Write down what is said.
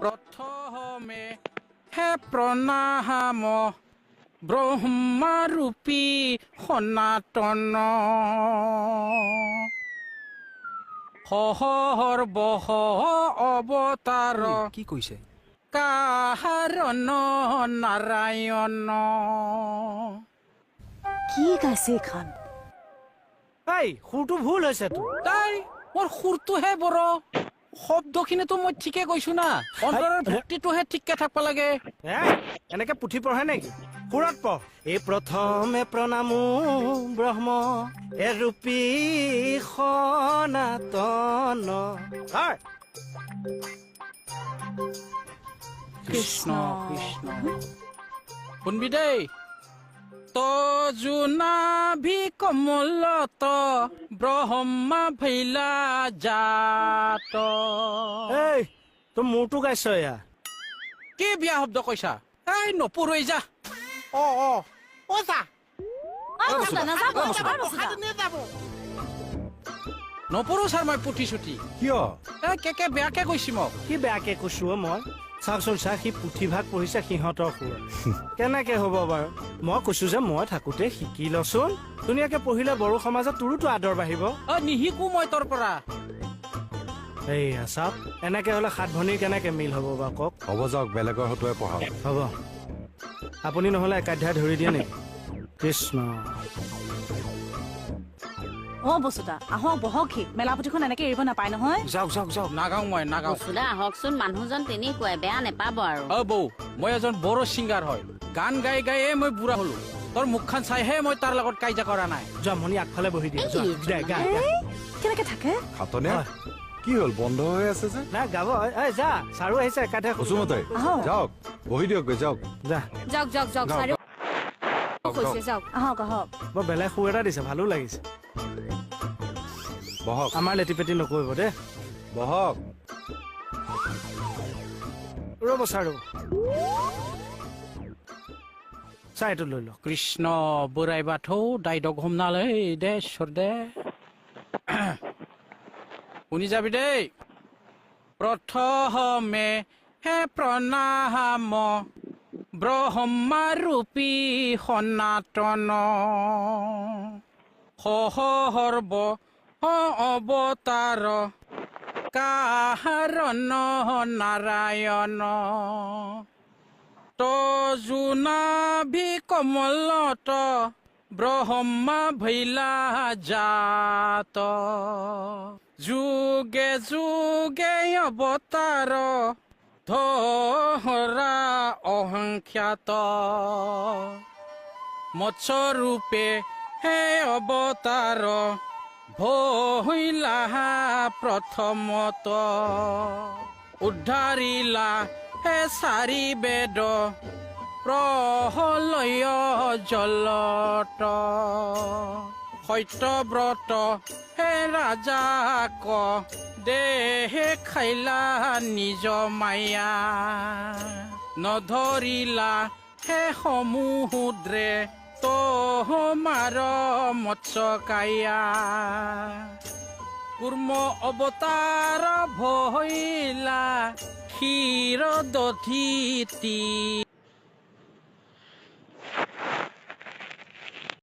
প্ৰথমে হে প্ৰণাম ব্ৰহ্মাৰূপী সনাতন সহৰ্বহ অৱতাৰ কি কৈছে? কাৰণ নাৰায়ণ। কি গাইছে এইখন? এই সুৰটো ভুল হৈছে তো। তাই মোৰ সুৰটোহে বৰ, শব্দখিনিতো মই ঠিকে কৈছো না, অন্তৰৰ ভক্তিটোহে ঠিককে থাকবা লাগে। এনেকে পুথি পঢ়ে নেকি? সুৰত পঢ়। এই প্ৰথমে প্ৰণামো ব্ৰহ্ম এৰূপী সনাতন। কৃষ্ণ কৃষ্ণ। শুনবি দেই, তজুনাভি কমলত ব্ৰহ্মা ভৈলা জাত। এই তই মোৰটো গাইছ এয়া। কি বিয়া শব্দ কৈছা? এই নপঢ়ৈ যা। নপঢ়ো ছাৰ মই পুথি চুটি। কিয়? কে বেয়াকে কৈছি মোক। কি বেয়াকে কৈছো মই? চাওকচোন চা, সি পুথিভাগ পঢ়িছে সিহঁতৰ সুৰত। কেনেকে হ'ব বাৰু? মই কৈছো যে মই থাকোতে শিকি লচোন, ধুনীয়াকে পঢ়িলে বড়ো সমাজত তোৰোতো আদৰ বাঢ়িব। নিশিকো মই তোৰ পৰা। এইয়া চাওক, এনেকে হলে সাত ভনীৰ কেনেকে মিল হ'ব বাৰু কওক? হ'ব যাওক, বেলেগৰ হতুৱাই পঢ়াওক। হ'ব, আপুনি নহলে একাধ্যায় ধৰি দিয়ে নেকি? কৃষ্ণ। বস্তুতা আহক বহকহি, মেলা পুথিখন এনেকে এৰিব নাপায় নহয়। যাওক যাওক যাওক। নাগাওঁ মই নাগাওঁ। বস্তুদা আহকচোন, মানুহজন তেনেকুৱাই, বেয়া নেপাব আৰু। বৌ, মই এজন বড়ো ছিংগাৰ হয়, গান গাই গাইয়ে মই বুঢ়া হলো। তোৰ মুখখন চাইহে মই তাৰ লগত কাজিয়া কৰা নাই। জমনি আগফালে বহি দিয়ে। যোৱা, গা, গা। কেনেকে থাকে? খাতনে কি হ'ল, বন্ধ হৈ আছে যে? নাই গাব। এই যা, চাৰু আহিছে একাধ্যায়। কচুমতাই যাওক, বহি দিয়ক গৈ যাওক। যা, যাওক যাওক যাওক, চাৰিও কৈছে যাওক। আহক আহক। বৰ বেলেগ সুৰ এটা দিছে, ভালো লাগিছে। বহক আমাৰ লেটি পেটি নকৰিব দেই। বহক। ৰ'ব চাৰু, চা এইটো লৈ লওক। কৃষ্ণ বুঢ়াই বাথৌ দাইদক হোমনালে দে ঈশ্বৰ দে। শুনি যাবি দেই। প্ৰথমে হে প্ৰণাম ব্ৰহ্মাৰূপী সনাতন সহৰ্ব অৱতাৰ কাৰণ নাৰায়ণ। তজুনাভি কমলত ব্ৰহ্মা ভৈলা জাত। যুগে যুগে অৱতাৰ ধৰা অসংখ্যাত। মৎস্যৰূপে হে অৱতাৰ ভৈলা প্ৰথমত। উদ্ধাৰিলা হে চাৰি বেদ প্ৰলয় জলত। সত্যব্ৰত হে ৰাজাক দেহে খাইলা নিজ মায়া। নধৰিলা হে সমুদ্ৰে তোমাৰ মৎস্যকায়া। কুৰ্ম অৱতাৰ ভৈলা ক্ষীৰ দধিতি।